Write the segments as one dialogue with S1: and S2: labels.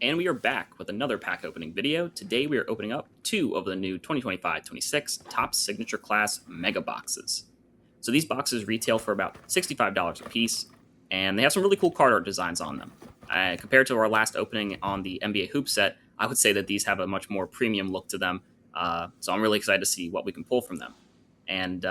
S1: And we are back with another pack opening video. Today we are opening up two of the new 2025-26 Top Signature Class Mega Boxes. So these boxes retail for about $65 a piece, and they have some really cool card art designs on them. Compared to our last opening on the NBA Hoop set, I would say that these have a much more premium look to them, so I'm really excited to see what we can pull from them. And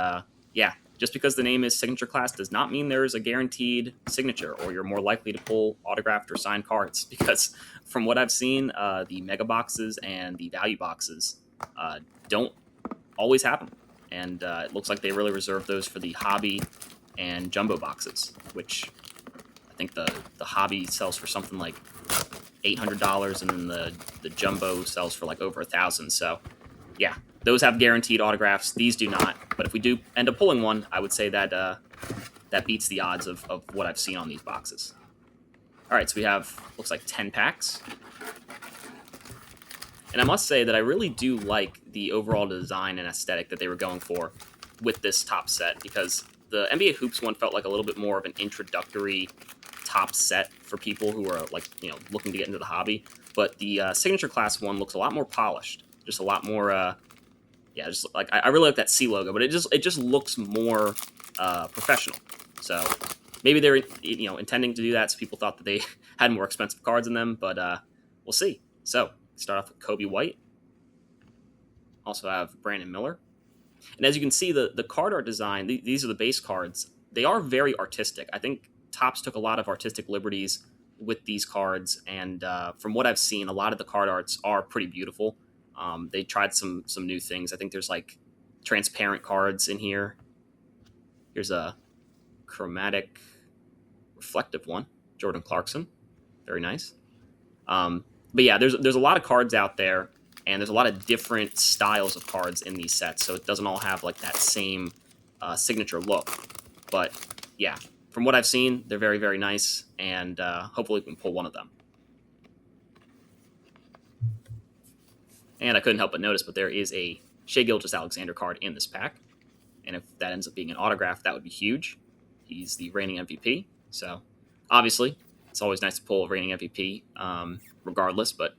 S1: yeah, just because the name is Signature Class does not mean there is a guaranteed signature or you're more likely to pull autographed or signed cards, because from what I've seen, the mega boxes and the value boxes don't always happen. And it looks like they really reserve those for the hobby and jumbo boxes, which I think the hobby sells for something like $800, and then the jumbo sells for like over $1,000. So yeah, those have guaranteed autographs. These do not. But if we do end up pulling one, I would say that that beats the odds of what I've seen on these boxes. All right, so we have, looks like 10 packs. And I must say that I really do like the overall design and aesthetic that they were going for with this top set, because the NBA Hoops one felt like a little bit more of an introductory top set for people who are like, looking to get into the hobby. But the Signature Class one looks a lot more polished, just a lot more, just like I really like that C logo, but it just looks more professional. So maybe they're intending to do that, so people thought that they had more expensive cards in them, but we'll see. So start off with Kobe White. Also have Brandon Miller. And as you can see, the card art design, these are the base cards. They are very artistic. I think Topps took a lot of artistic liberties with these cards, and from what I've seen, a lot of the card arts are pretty beautiful. They tried some new things. I think there's like transparent cards in here. Here's a chromatic reflective one, Jordan Clarkson. Very nice. But yeah, there's a lot of cards out there, and there's a lot of different styles of cards in these sets, so it doesn't all have like that same signature look. But yeah, from what I've seen, they're very, very nice, and hopefully we can pull one of them. And I couldn't help but notice, but there is a Shai Gilgeous-Alexander card in this pack, and if that ends up being an autograph, that would be huge. He's the reigning MVP, so obviously it's always nice to pull a reigning MVP, regardless. But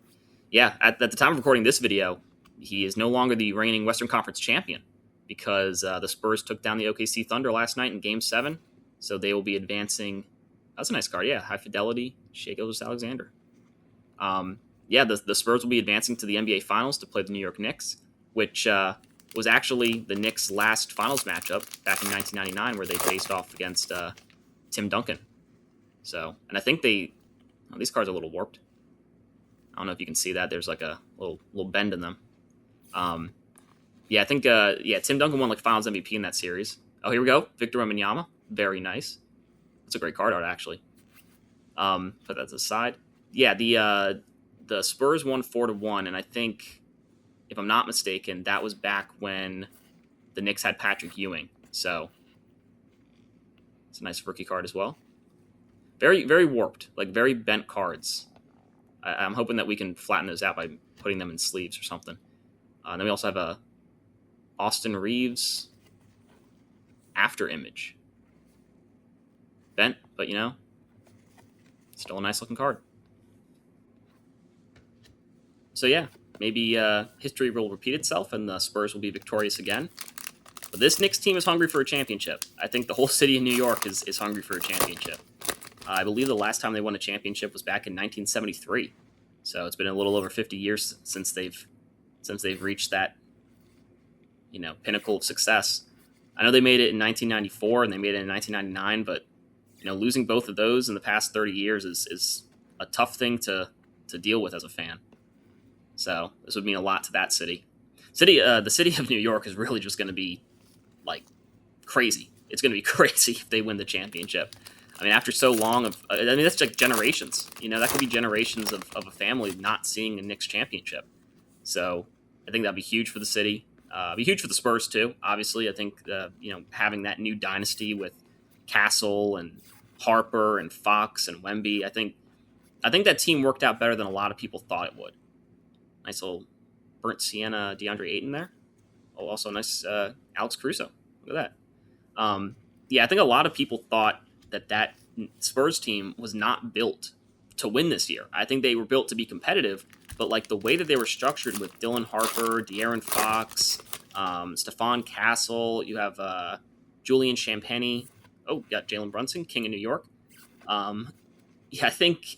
S1: yeah, at the time of recording this video, he is no longer the reigning Western Conference champion, because the Spurs took down the OKC Thunder last night in Game 7, so they will be advancing. That's a nice card, yeah, high fidelity Shai Gilgeous-Alexander. Yeah, the Spurs will be advancing to the NBA Finals to play the New York Knicks, which was actually the Knicks' last Finals matchup back in 1999, where they faced off against Tim Duncan. So, and I think these cards are a little warped. I don't know if you can see that. There's like a little bend in them. Yeah, I think Tim Duncan won like Finals MVP in that series. Oh, here we go, Victor Wembanyama. Very nice. That's a great card art, actually. Put that to the side. Yeah, the Spurs won 4-1, and I think, if I'm not mistaken, that was back when the Knicks had Patrick Ewing. So it's a nice rookie card as well. Very, very warped, like very bent cards. I'm hoping that we can flatten those out by putting them in sleeves or something. Then we also have a Austin Reeves after image. Bent, but still a nice looking card. So yeah, maybe history will repeat itself and the Spurs will be victorious again. But this Knicks team is hungry for a championship. I think the whole city of New York is hungry for a championship. I believe the last time they won a championship was back in 1973. So it's been a little over 50 years since they've reached that pinnacle of success. I know they made it in 1994 and they made it in 1999, but losing both of those in the past 30 years is a tough thing to deal with as a fan. So this would mean a lot to that city. The city of New York is really just going to be like crazy. It's going to be crazy if they win the championship. I mean, after so long that's like generations. That could be generations of a family not seeing a Knicks championship. So I think that'd be huge for the city. Be huge for the Spurs too. Obviously, I think having that new dynasty with Castle and Harper and Fox and Wemby, I think that team worked out better than a lot of people thought it would. Nice little burnt sienna DeAndre Ayton there. Oh, also nice Alex Caruso. Look at that. Yeah, I think a lot of people thought that Spurs team was not built to win this year. I think they were built to be competitive, but like the way that they were structured with Dylan Harper, De'Aaron Fox, Stephon Castle, you have Julian Champagny. Oh, you got Jalen Brunson, King of New York. Yeah, I think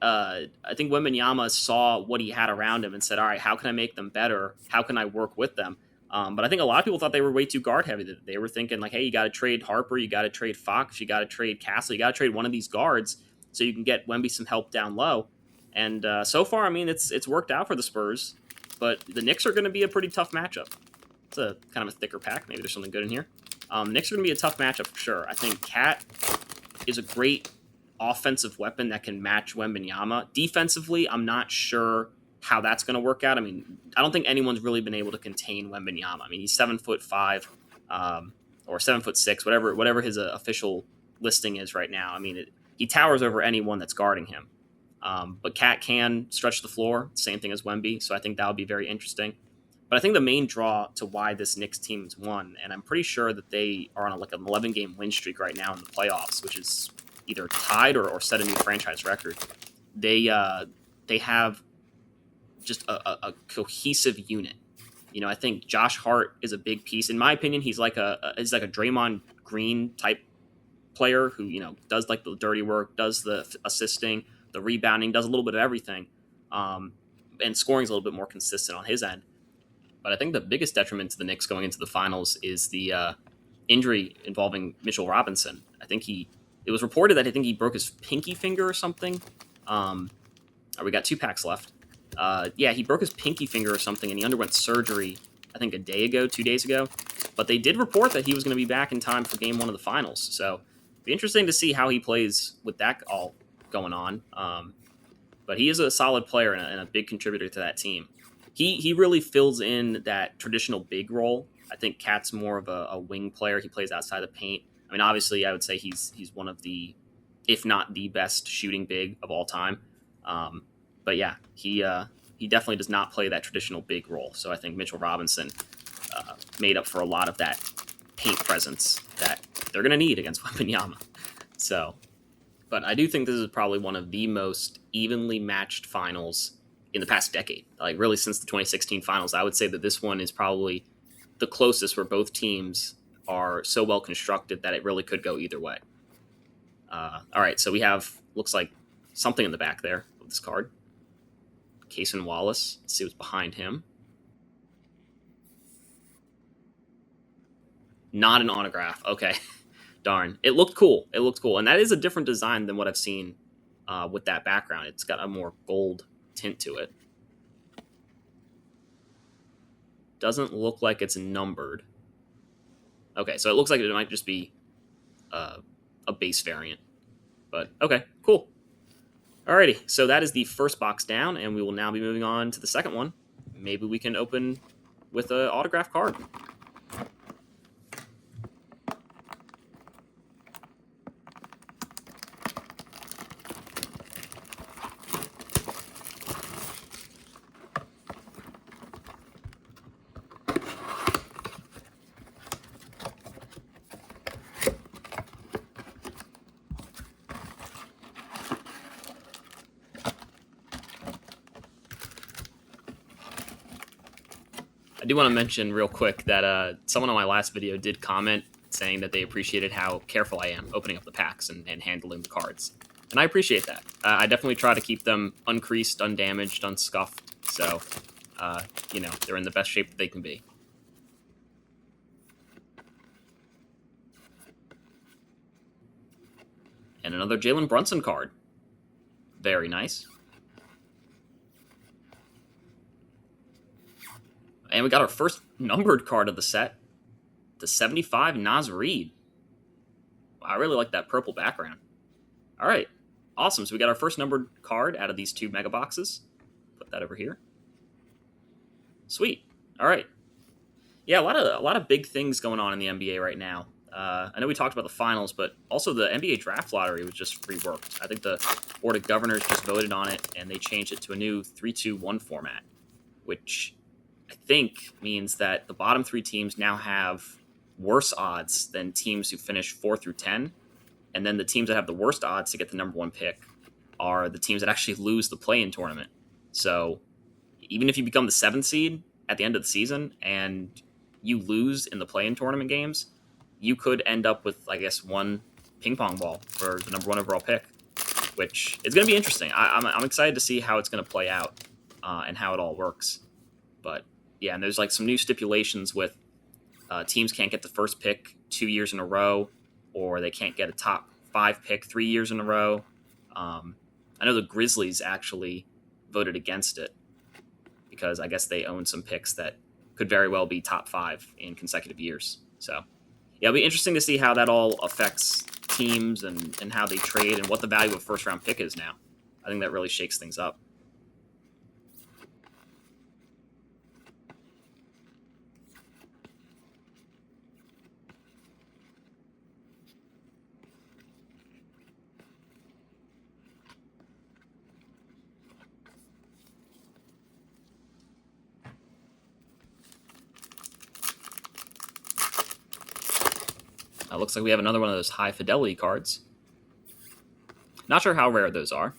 S1: Wembanyama saw what he had around him and said, all right, how can I make them better? How can I work with them? But I think a lot of people thought they were way too guard heavy. They were thinking like, hey, you got to trade Harper, you got to trade Fox, you got to trade Castle, you got to trade one of these guards so you can get Wemby some help down low. And so far, I mean, it's worked out for the Spurs, but the Knicks are going to be a pretty tough matchup. It's a kind of a thicker pack. Maybe there's something good in here. Knicks are going to be a tough matchup for sure. I think Cat is a great offensive weapon that can match Wembanyama. Defensively, I'm not sure how that's going to work out. I mean, I don't think anyone's really been able to contain Wembanyama. I mean, he's 7'5", or 7'6", whatever his official listing is right now. I mean, he towers over anyone that's guarding him. But Cat can stretch the floor, same thing as Wemby, so I think that would be very interesting. But I think the main draw to why this Knicks team has won, and I'm pretty sure that they are on like an 11-game win streak right now in the playoffs, which is either tied or set a new franchise record. They have just a cohesive unit. You know, I think Josh Hart is a big piece. In my opinion, he's like a Draymond Green type player who, you know, does like the dirty work, does the assisting, the rebounding, does a little bit of everything, and scoring's a little bit more consistent on his end. But I think the biggest detriment to the Knicks going into the finals is the injury involving Mitchell Robinson. I think it was reported that I think he broke his pinky finger or something. We got 2 packs left. Yeah, he broke his pinky finger or something, and he underwent surgery, I think 2 days ago. But they did report that he was going to be back in time for Game 1 of the finals. So it'd be interesting to see how he plays with that all going on. But he is a solid player and a big contributor to that team. He really fills in that traditional big role. I think Cat's more of a wing player. He plays outside the paint. I mean, obviously, I would say he's one of the, if not the best shooting big of all time. But yeah, he definitely does not play that traditional big role. So I think Mitchell Robinson made up for a lot of that paint presence that they're going to need against Wembanyama. So, but I do think this is probably one of the most evenly matched finals in the past decade. Like really since the 2016 finals, I would say that this one is probably the closest where both teams are so well constructed that it really could go either way. All right, so we have, looks like something in the back there of this card. Cason Wallace. Let's see what's behind him. Not an autograph. Okay. Darn. It looked cool. And that is a different design than what I've seen with that background. It's got a more gold tint to it. Doesn't look like it's numbered. Okay, so it looks like it might just be a base variant. But okay, cool. Alrighty, so that is the first box down, and we will now be moving on to the second one. Maybe we can open with an autograph card. I do want to mention real quick that someone on my last video did comment saying that they appreciated how careful I am opening up the packs and handling the cards. And I appreciate that. I definitely try to keep them uncreased, undamaged, unscuffed. So, you know, they're in the best shape that they can be. And another Jalen Brunson card. Very nice. And we got our first numbered card of the set. The 75 Naz Reid. I really like that purple background. All right. Awesome. So we got our first numbered card out of these 2 mega boxes. Put that over here. Sweet. All right. Yeah, a lot of big things going on in the NBA right now. I know we talked about the finals, but also the NBA draft lottery was just reworked. I think the Board of Governors just voted on it, and they changed it to a new 3-2-1 format, which I think means that the bottom 3 teams now have worse odds than teams who finish 4 through 10. And then the teams that have the worst odds to get the number 1 pick are the teams that actually lose the play-in tournament. So even if you become the 7th seed at the end of the season and you lose in the play-in tournament games, you could end up with, I guess, one ping pong ball for the number 1 overall pick, which is going to be interesting. I'm excited to see how it's going to play out and how it all works. But yeah, and there's like some new stipulations with teams can't get the first pick 2 years in a row, or they can't get a top 5 pick 3 years in a row. I know the Grizzlies actually voted against it because I guess they own some picks that could very well be top 5 in consecutive years. So yeah, it'll be interesting to see how that all affects teams and how they trade and what the value of a first-round pick is now. I think that really shakes things up. Looks like we have another one of those high-fidelity cards. Not sure how rare those are,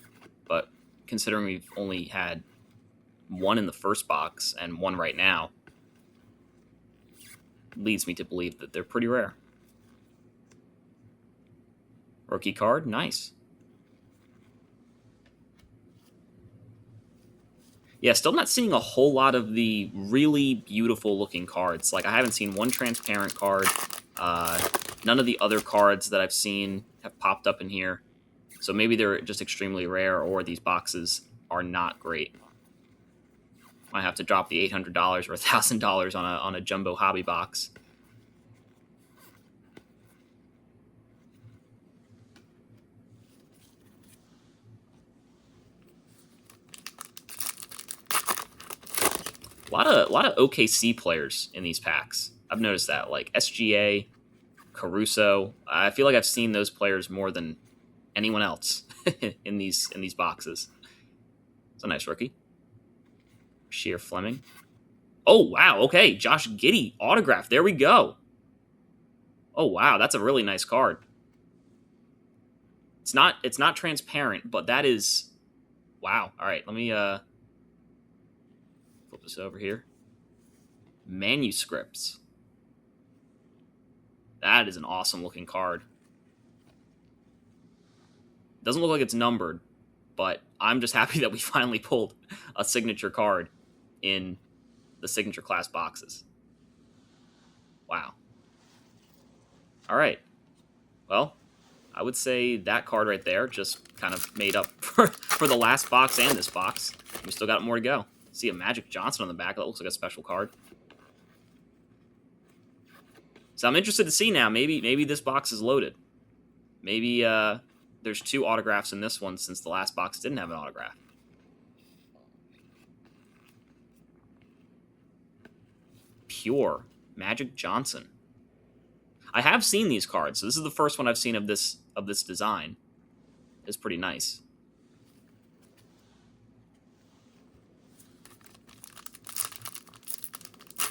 S1: but considering we've only had one in the first box and one right now, leads me to believe that they're pretty rare. Rookie card, nice. Yeah, still not seeing a whole lot of the really beautiful looking cards. Like, I haven't seen one transparent card. None of the other cards that I've seen have popped up in here. So maybe they're just extremely rare, or these boxes are not great. Might have to drop the $800 or $1,000 on a jumbo hobby box. A lot of OKC players in these packs. I've noticed that, like SGA, Caruso. I feel like I've seen those players more than anyone else in these boxes. It's a nice rookie. Sheer Fleming. Oh wow, okay, Josh Giddey autograph. There we go. Oh wow, that's a really nice card. It's not transparent, but that is wow. All right, let me flip this over here. Manuscripts. That is an awesome looking card. Doesn't look like it's numbered, but I'm just happy that we finally pulled a signature card in the signature class boxes. Wow. All right. Well, I would say that card right there just kind of made up for the last box and this box. We still got more to go. See a Magic Johnson on the back. That looks like a special card. So I'm interested to see now. Maybe this box is loaded. Maybe there's 2 autographs in this one since the last box didn't have an autograph. Pure Magic Johnson. I have seen these cards, so this is the first one I've seen of this design. It's pretty nice.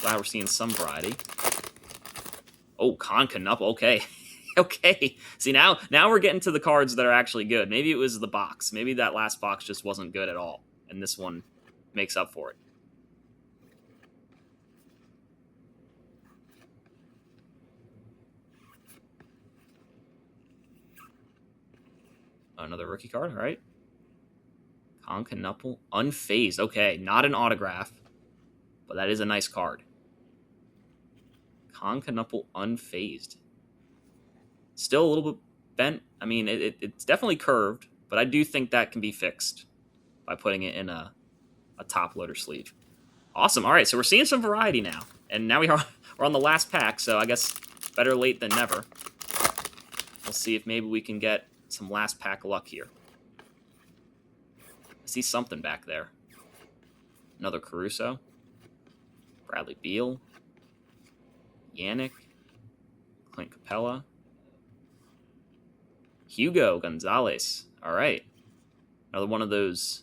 S1: Glad we're seeing some variety. Oh, Knupp. Okay. Okay. See, now we're getting to the cards that are actually good. Maybe it was the box. Maybe that last box just wasn't good at all, and this one makes up for it. Another rookie card, all right. Knupp, unfazed. Okay, not an autograph, but that is a nice card. Knupp, unfazed. Still a little bit bent. I mean, it's definitely curved, but I do think that can be fixed by putting it in a top loader sleeve. Awesome. All right, so we're seeing some variety now. And now we're on the last pack, so I guess better late than never. We'll see if maybe we can get some last pack luck here. I see something back there. Another Caruso. Bradley Beal. Yannick. Clint Capella. Hugo Gonzalez. All right. Another one of those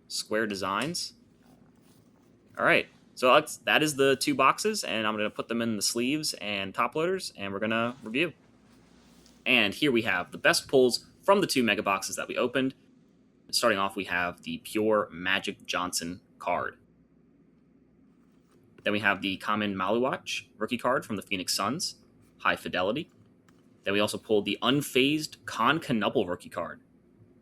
S1: square designs. All right. So that is the 2 boxes, and I'm going to put them in the sleeves and top loaders, and we're going to review. And here we have the best pulls from the 2 mega boxes that we opened. starting off, we have the pure Magic Johnson card. Then we have the common Maluach rookie card from the Phoenix Suns, high fidelity. Then we also pulled the unfazed Con Knuppel rookie card.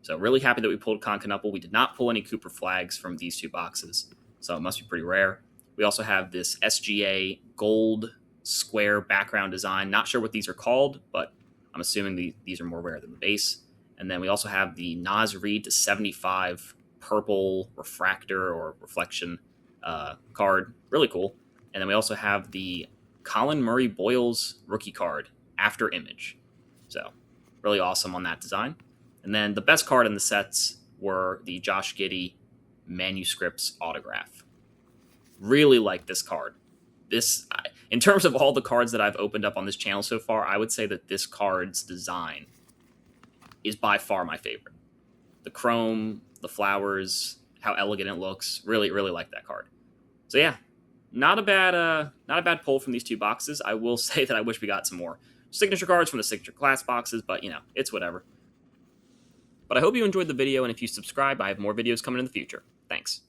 S1: So really happy that we pulled Con Knuppel. We did not pull any Cooper flags from these two boxes, so it must be pretty rare. We also have this SGA gold square background design. Not sure what these are called, but I'm assuming these are more rare than the base. And then we also have the Naz Reid to 75 purple refractor or reflection card. Really cool. And then we also have the Colin Murray Boyles rookie card after image. So really awesome on that design. And then the best card in the sets were the Josh Giddey manuscripts autograph. Really like this card. In terms of all the cards that I've opened up on this channel so far, I would say that this card's design is by far my favorite. The chrome, the flowers, how elegant it looks. Really, really like that card. So yeah, not a bad pull from these two boxes. I will say that I wish we got some more signature cards from the signature class boxes, but it's whatever. But I hope you enjoyed the video, and if you subscribe, I have more videos coming in the future. Thanks.